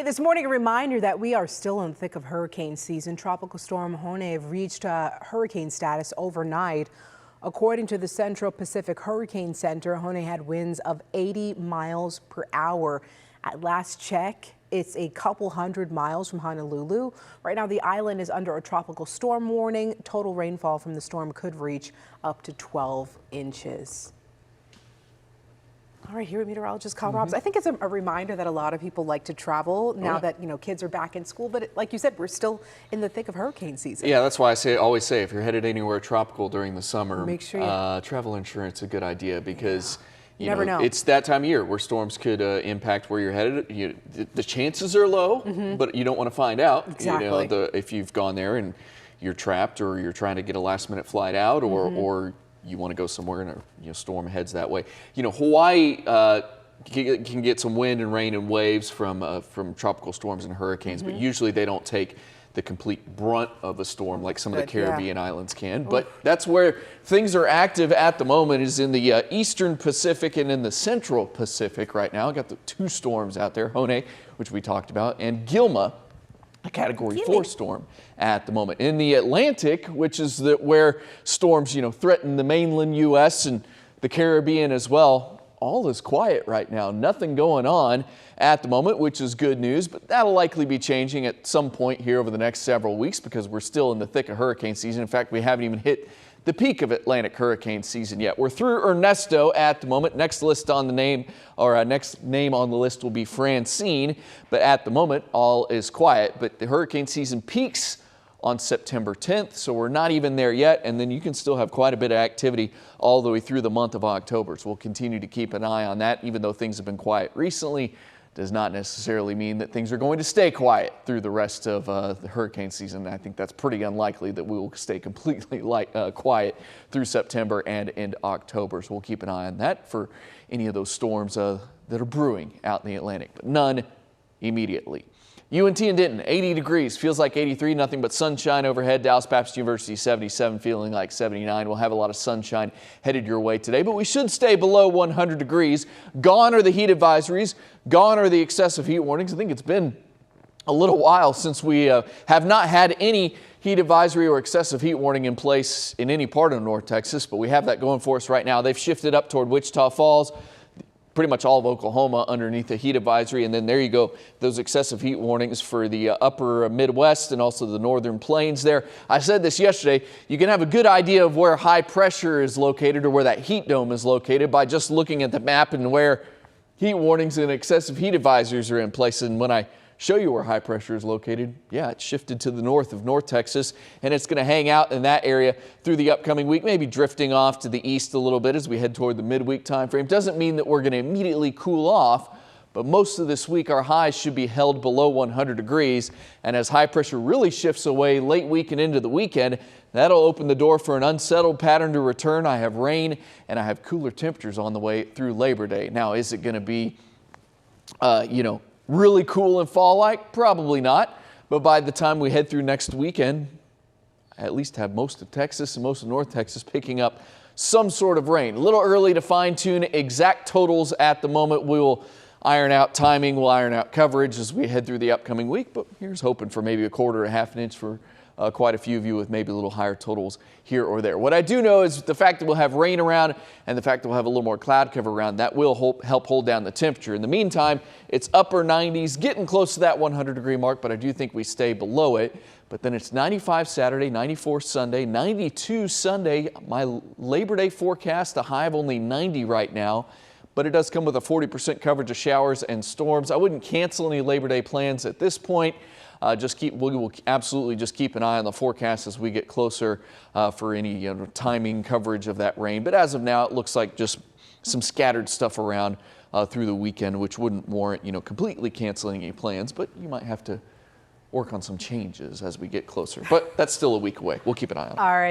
Hey, this morning, a reminder that we are still in the thick of hurricane season. Tropical storm Hone reached hurricane status overnight. According to the Central Pacific Hurricane Center, Hone had winds of 80 miles per hour. At last check, it's a couple hundred miles from Honolulu. Right now, the island is under a tropical storm warning. Total rainfall from the storm could reach up to 12 inches. All right, here with meteorologist Kyle Robbs. I think it's a reminder that a lot of people like to travel now that, kids are back in school. But like you said, we're still in the thick of hurricane season. Yeah, that's why I always say if you're headed anywhere tropical during the summer, make sure travel insurance is a good idea because you never know. It's that time of year where storms could impact where you're headed. The chances are low, but you don't want to find out. Exactly. If you've gone there and you're trapped or you're trying to get a last-minute flight out or you want to go somewhere and a storm heads that way. Hawaii can get some wind and rain and waves from tropical storms and hurricanes, but usually they don't take the complete brunt of a storm like some of the Caribbean islands can. But that's where things are active at the moment, is in the eastern Pacific and in the central Pacific right now. Got the two storms out there, Hone, which we talked about, and Gilma, a Category 4 storm at the moment. In the Atlantic, which is where storms, threaten the mainland U.S. and the Caribbean as well, all is quiet right now. Nothing going on at the moment, which is good news, but that'll likely be changing at some point here over the next several weeks because we're still in the thick of hurricane season. In fact, we haven't even hit the peak of Atlantic hurricane season yet. We're through Ernesto at the moment. Next name on the list will be Francine, but at the moment all is quiet. But the hurricane season peaks on September 10th, so we're not even there yet, and then you can still have quite a bit of activity all the way through the month of October. So we'll continue to keep an eye on that. Even though things have been quiet recently, does not necessarily mean that things are going to stay quiet through the rest of the hurricane season. I think that's pretty unlikely that we will stay completely quiet through September and into October. So we'll keep an eye on that for any of those storms that are brewing out in the Atlantic, but none immediately. UNT in Denton, 80 degrees, feels like 83, nothing but sunshine overhead. Dallas Baptist University, 77, feeling like 79. We'll have a lot of sunshine headed your way today, but we should stay below 100 degrees. Gone are the heat advisories. Gone are the excessive heat warnings. I think it's been a little while since we have not had any heat advisory or excessive heat warning in place in any part of North Texas, but we have that going for us right now. They've shifted up toward Wichita Falls, pretty much all of Oklahoma underneath the heat advisory. And then there you go, those excessive heat warnings for the upper Midwest and also the northern plains there. I said this yesterday, you can have a good idea of where high pressure is located or where that heat dome is located by just looking at the map and where heat warnings and excessive heat advisories are in place. And when I show you where high pressure is located, yeah, it's shifted to the north of North Texas, and it's going to hang out in that area through the upcoming week, maybe drifting off to the east a little bit as we head toward the midweek time frame. Doesn't mean that we're going to immediately cool off, but most of this week our highs should be held below 100 degrees, and as high pressure really shifts away late week and into the weekend, that'll open the door for an unsettled pattern to return. I have rain and I have cooler temperatures on the way through Labor Day. Now, is it going to be, really cool and fall-like? Probably not. But by the time we head through next weekend, I at least have most of Texas and most of North Texas picking up some sort of rain. A little early to fine-tune exact totals at the moment. We will iron out timing, we'll iron out coverage as we head through the upcoming week. But here's hoping for maybe a quarter, a half an inch for quite a few of you with maybe a little higher totals here or there. What I do know is the fact that we'll have rain around and the fact that we'll have a little more cloud cover around, that will help hold down the temperature. In the meantime, it's upper 90s, getting close to that 100 degree mark, but I do think we stay below it. But then it's 95 Saturday, 94 Sunday, 92 Sunday. My Labor Day forecast, a high of only 90 right now, but it does come with a 40% coverage of showers and storms. I wouldn't cancel any Labor Day plans at this point. We will absolutely just keep an eye on the forecast as we get closer for any timing coverage of that rain. But as of now, it looks like just some scattered stuff around through the weekend, which wouldn't warrant completely canceling any plans. But you might have to work on some changes as we get closer. But that's still a week away. We'll keep an eye on it. All right.